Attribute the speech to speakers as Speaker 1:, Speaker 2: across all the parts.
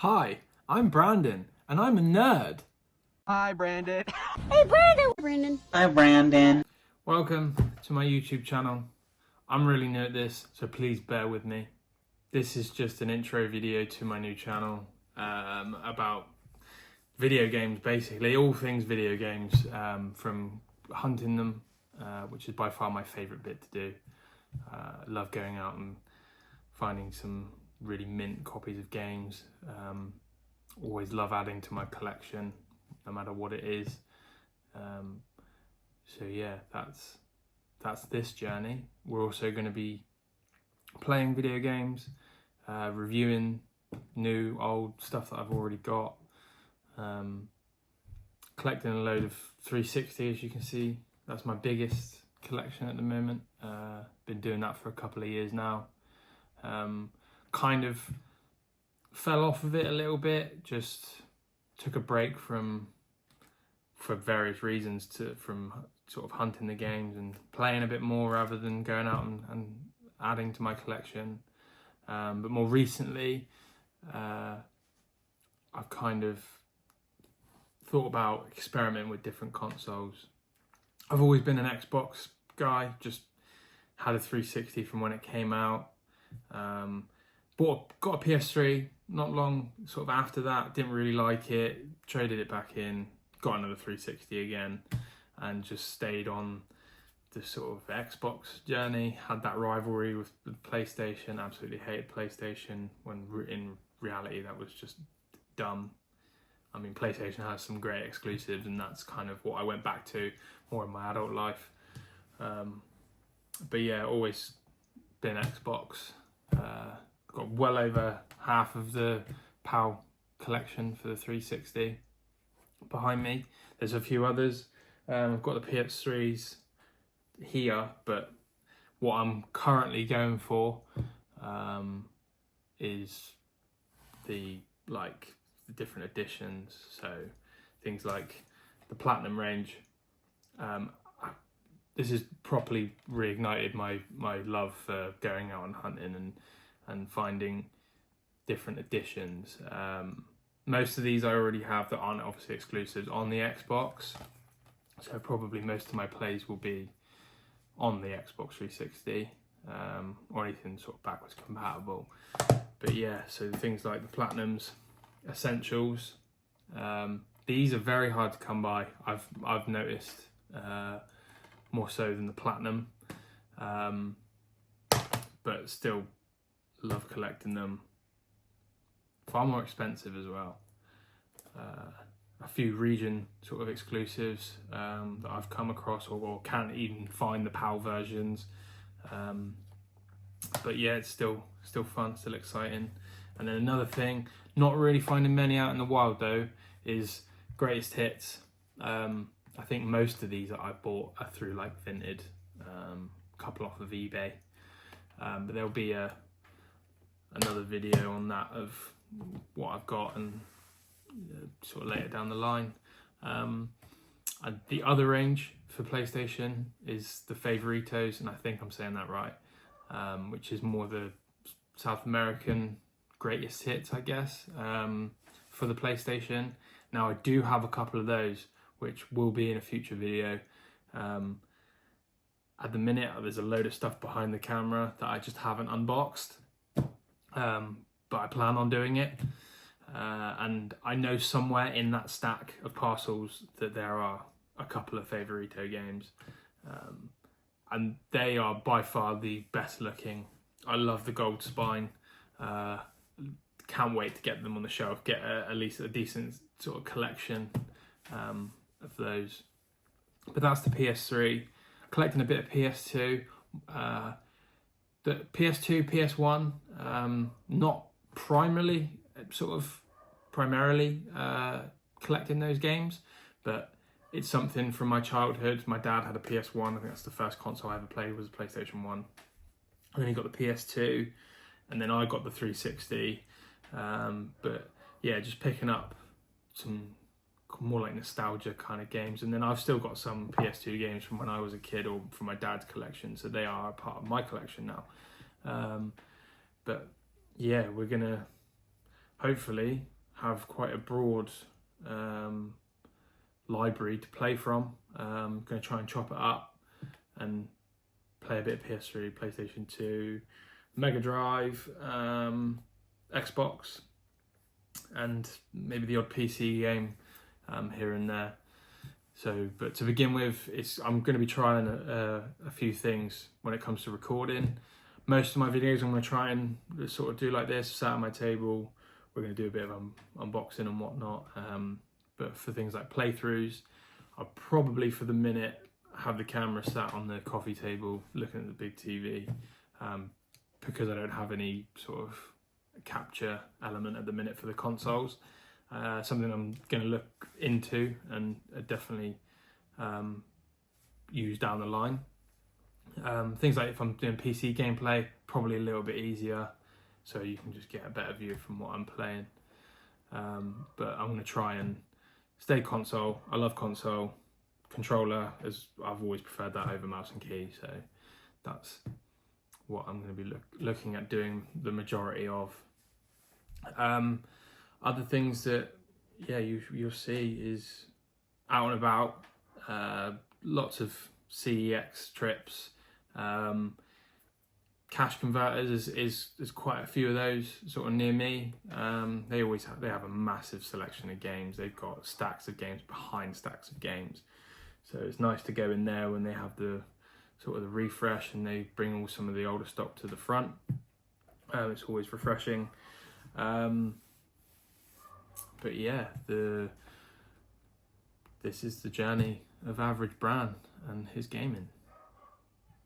Speaker 1: Hi, I'm Brandon, and I'm a nerd.
Speaker 2: Hi, Brandon.
Speaker 3: Hey, Brandon.
Speaker 4: Hi, Brandon.
Speaker 1: Welcome to my YouTube channel. I'm really new at this, so please bear with me. This is just an intro video to my new channel about video games, basically, all things video games, from hunting them, which is by far my favourite bit to do. I love going out and finding some really mint copies of games. Always love adding to my collection, no matter what it is. So yeah, that's this journey. We're also going to be playing video games, reviewing new, old stuff that I've already got, collecting a load of 360, as you can see. That's my biggest collection at the moment. Been doing that for a couple of years now. Kind of fell off of it a little bit, just took a break for various reasons from sort of hunting the games and playing a bit more rather than going out and adding to my collection. But more recently, I've kind of thought about experimenting with different consoles. I've always been an Xbox guy, just had a 360 from when it came out. Got a PS3 not long sort of after that, didn't really like it, traded it back in, got another 360 again, and just stayed on the sort of Xbox journey. Had that rivalry with PlayStation, absolutely hated PlayStation, when in reality that was just dumb. I mean, PlayStation has some great exclusives, and that's kind of what I went back to more in my adult life. But yeah, always been Xbox. Got well over half of the PAL collection for the 360 behind me. There's a few others. I've got the PS3s here, but what I'm currently going for is the different editions. So things like the Platinum range. This has properly reignited my love for going out and hunting and finding different editions. Most of these I already have that aren't obviously exclusives on the Xbox, so probably most of my plays will be on the Xbox 360, or anything sort of backwards compatible. But yeah, so things like the Platinums, Essentials, these are very hard to come by. I've noticed, more so than the Platinum, but still love collecting them. Far more expensive as well. A few region sort of exclusives that I've come across, or can't even find the PAL versions. But yeah, it's still fun, still exciting. And then another thing, not really finding many out in the wild though, is greatest hits. I think most of these that I bought are through like Vinted, a couple off of eBay. But there'll be another video on that of what I've got, and sort of later down the line. And the other range for PlayStation is the Favoritos, and I think I'm saying that right, which is more the South American greatest hits, I guess, for the PlayStation. Now I do have a couple of those, which will be in a future video. At the minute, there's a load of stuff behind the camera that I just haven't unboxed, but I plan on doing it. And I know somewhere in that stack of parcels that there are a couple of Favorito games, and they are by far the best looking. I love the gold spine. Can't wait to get them on the shelf, get at least a decent sort of collection of those. But that's the PS3. Collecting a bit of PS2. The PS2, PS1, not primarily collecting those games, but it's something from my childhood. My dad had a PS1. I think that's the first console I ever played, was a PlayStation 1. And then he got the PS2, and then I got the 360. But yeah, just picking up some more like nostalgia kind of games. And then I've still got some PS2 games from when I was a kid, or from my dad's collection, so they are a part of my collection now. But yeah, we're gonna hopefully have quite a broad library to play from. I'm going to try and chop it up and play a bit of PS3, PlayStation 2, Mega Drive, Xbox, and maybe the odd PC game here and there. So, but to begin with, I'm going to be trying a few things when it comes to recording. Most of my videos I'm going to try and sort of do like this, sat at my table. We're going to do a bit of unboxing and whatnot. But for things like playthroughs, I'll probably for the minute have the camera sat on the coffee table looking at the big TV, because I don't have any sort of capture element at the minute for the consoles. Something I'm going to look into and definitely use down the line. Things like if I'm doing PC gameplay, probably a little bit easier, so you can just get a better view from what I'm playing. But I'm going to try and stay console. I love console. Controller, as I've always preferred that over mouse and key, so that's what I'm going to be looking at doing the majority of. Other things that you'll see is out and about, lots of CEX trips, cash converters is quite a few of those sort of near me. They have a massive selection of games. They've got stacks of games behind stacks of games, so it's nice to go in there when they have the sort of the refresh and they bring all some of the older stock to the front. It's always refreshing. But yeah, this is the journey of Average Bran and his gaming.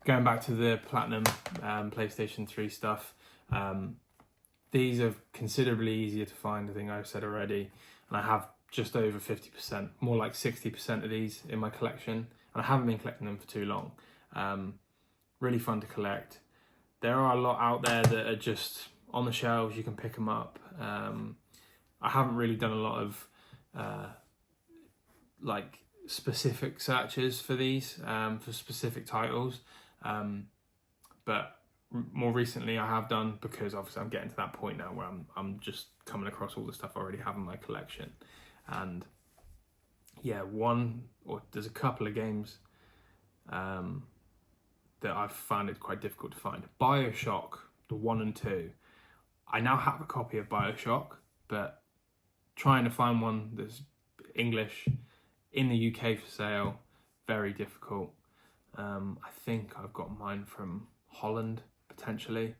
Speaker 1: Going back to the Platinum PlayStation 3 stuff, these are considerably easier to find, I think I've said already, and I have just over 50%, more like 60% of these in my collection, and I haven't been collecting them for too long. Really fun to collect. There are a lot out there that are just on the shelves, you can pick them up. I haven't really done a lot of like specific searches for these, for specific titles, but more recently I have done, because obviously I'm getting to that point now where I'm just coming across all the stuff I already have in my collection. And yeah, there's a couple of games that I've found it quite difficult to find. BioShock, the 1 and 2. I now have a copy of BioShock, but trying to find one that's English in the UK for sale, very difficult. I think I've got mine from Holland, potentially.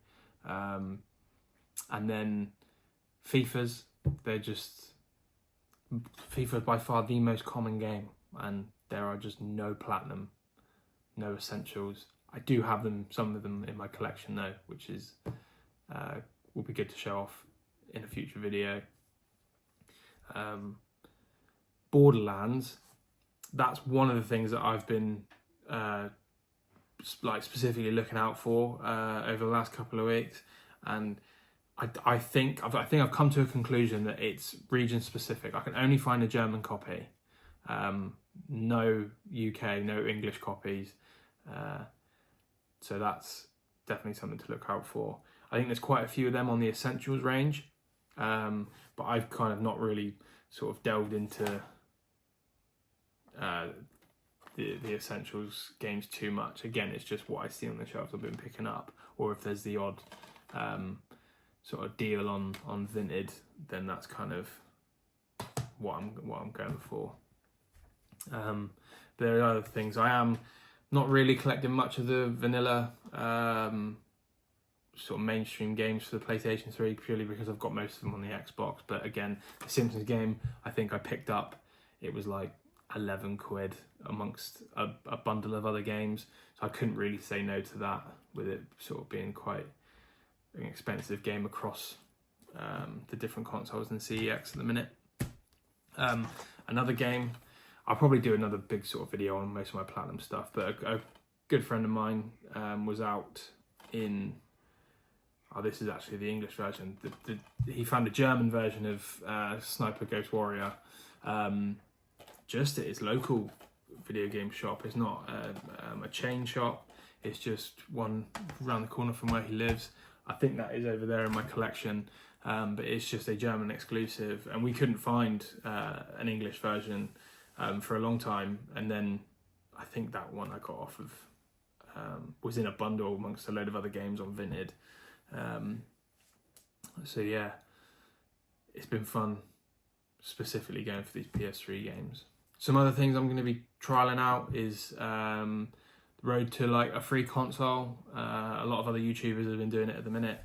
Speaker 1: And then FIFA's, FIFA is by far the most common game, and there are just no Platinum, no Essentials. I do have some of them in my collection though, which is will be good to show off in a future video. Borderlands, that's one of the things that I've been specifically looking out for over the last couple of weeks, and I think I've come to a conclusion that it's region specific. I can only find a German copy, no UK, no English copies, so that's definitely something to look out for. I think there's quite a few of them on the Essentials range, but I've kind of not really sort of delved into the Essentials games too much. Again, it's just what I see on the shelves I've been picking up, or if there's the odd sort of deal on Vinted, then that's kind of what I'm going for. There are other things. I am not really collecting much of the vanilla sort of mainstream games for the PlayStation 3, purely because I've got most of them on the Xbox. But again, the Simpsons game, I think I picked up, it was like 11 quid amongst a bundle of other games, so I couldn't really say no to that, with it sort of being quite an expensive game across the different consoles and CEX at the minute. Another game, I'll probably do another big sort of video on most of my Platinum stuff, but a good friend of mine was out in, this is actually the English version, he found a German version of Sniper Ghost Warrior just at his local video game shop. It's not a chain shop, it's just one around the corner from where he lives. I think that is over there in my collection. but it's just a German exclusive, and we couldn't find an English version for a long time. And then I think that one I got off of was in a bundle amongst a load of other games on Vinted. So yeah, it's been fun, specifically going for these PS3 games. Some other things I'm going to be trialing out is road to like a free console. A lot of other YouTubers have been doing it at the minute,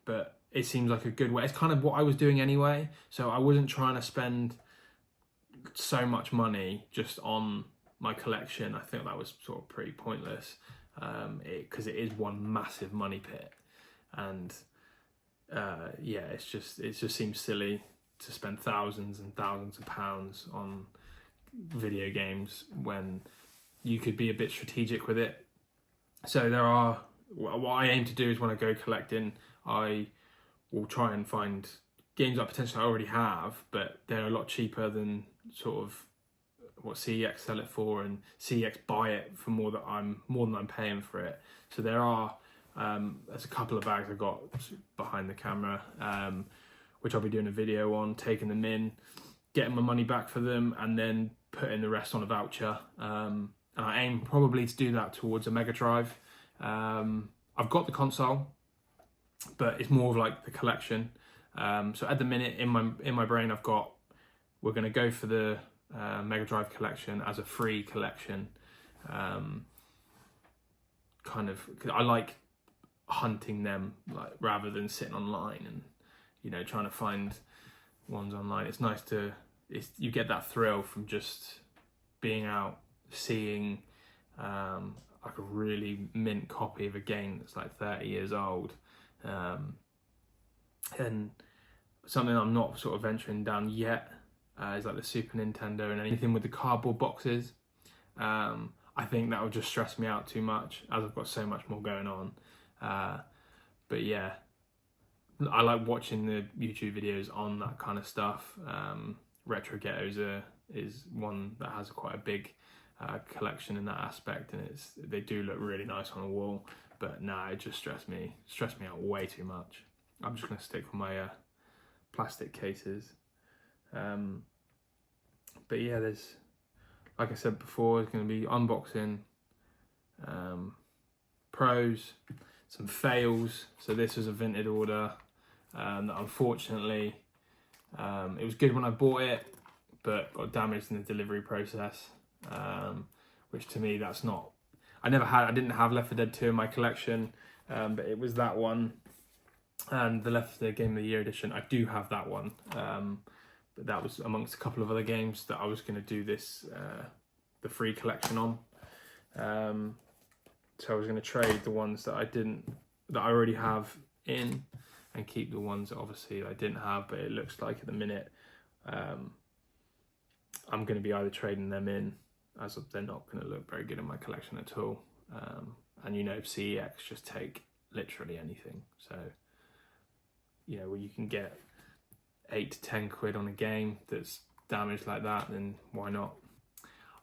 Speaker 1: but it seems like a good way. It's kind of what I was doing anyway, so I wasn't trying to spend so much money just on my collection. I think that was sort of pretty pointless, because it is one massive money pit, and yeah, it just seems silly to spend thousands and thousands of pounds on video games when you could be a bit strategic with it. So what I aim to do is when I go collecting, I will try and find games that potentially I already have, but they're a lot cheaper than sort of what CEX sell it for, and CEX buy it for more than I'm paying for it. So there's a couple of bags I got behind the camera, which I'll be doing a video on, taking them in, getting my money back for them, and then putting the rest on a voucher. And I aim probably to do that towards a Mega Drive. I've got the console, but it's more of like the collection. So at the minute, in my brain, we're going to go for the Mega Drive collection as a free collection. Kind of, 'cause I like hunting them, like, rather than sitting online and trying to find ones online. It's nice you get that thrill from just being out, seeing like a really mint copy of a game that's like 30 years old, and something I'm not sort of venturing down yet is like the Super Nintendo and anything with the cardboard boxes. I think that would just stress me out too much, as I've got so much more going on. But yeah, I like watching the YouTube videos on that kind of stuff. Retro Ghettos is one that has quite a big collection in that aspect, and they do look really nice on the wall. But nah, it just stressed me out way too much. I'm just gonna stick with my plastic cases. But yeah, there's, like I said before, there's going to be unboxing, pros, some fails. So this was a Vinted order that unfortunately, it was good when I bought it, but got damaged in the delivery process, which to me, that's not, I didn't have Left 4 Dead 2 in my collection, but it was that one and the Left 4 Dead Game of the Year edition. I do have that one, but that was amongst a couple of other games that I was going to do this, the free collection on. So I was going to trade the ones that I already have in, and keep the ones that obviously I didn't have, but it looks like at the minute I'm going to be either trading them in, as they're not going to look very good in my collection at all. And CEX just take literally anything. So, where you can get 8 to 10 quid on a game that's damaged like that, then why not?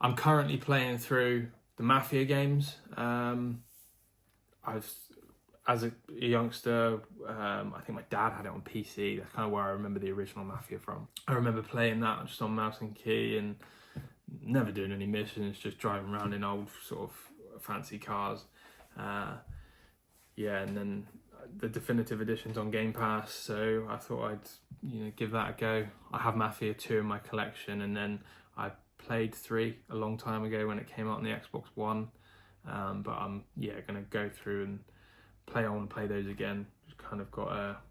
Speaker 1: I'm currently playing through the Mafia games. As a youngster, I think my dad had it on PC. That's kind of where I remember the original Mafia from. I remember playing that just on mouse and key and never doing any missions, just driving around in old sort of fancy cars. Yeah, and then the definitive edition's on Game Pass, so I thought I'd give that a go. I have Mafia 2 in my collection, and then I played 3 a long time ago when it came out on the Xbox One. But I'm gonna go through and I want to play those again. Just kind of got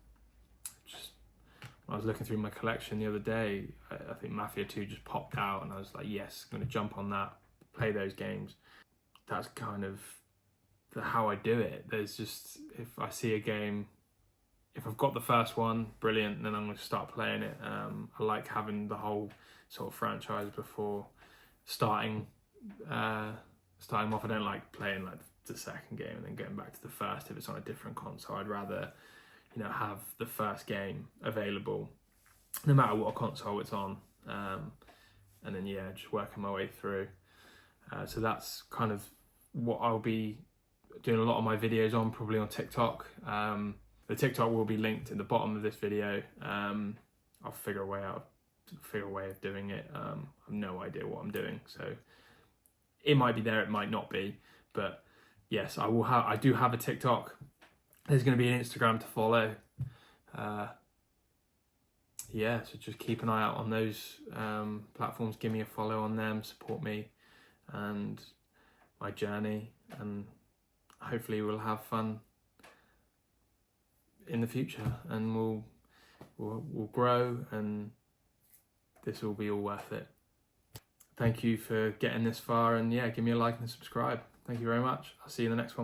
Speaker 1: when I was looking through my collection the other day, I think Mafia 2 just popped out, and I was like, yes, I'm gonna jump on that, play those games. That's kind of how I do it. There's just, if I see a game, if I've got the first one, brilliant, then I'm going to start playing it. I like having the whole sort of franchise before starting off. I don't like playing like the second game and then going back to the first if it's on a different console. I'd rather have the first game available no matter what console it's on, and then just working my way through. So that's kind of what I'll be doing a lot of my videos on, probably on TikTok. The TikTok will be linked in the bottom of this video. I'll figure a way of doing it. I have no idea what I'm doing, so it might be there, it might not be, but yes, I do have a TikTok. There's going to be an Instagram to follow. Yeah, so just keep an eye out on those platforms. Give me a follow on them, support me and my journey, and hopefully we'll have fun in the future, and we'll grow, and this will be all worth it. Thank you for getting this far, and yeah, give me a like and subscribe. Thank you very much. I'll see you in the next one.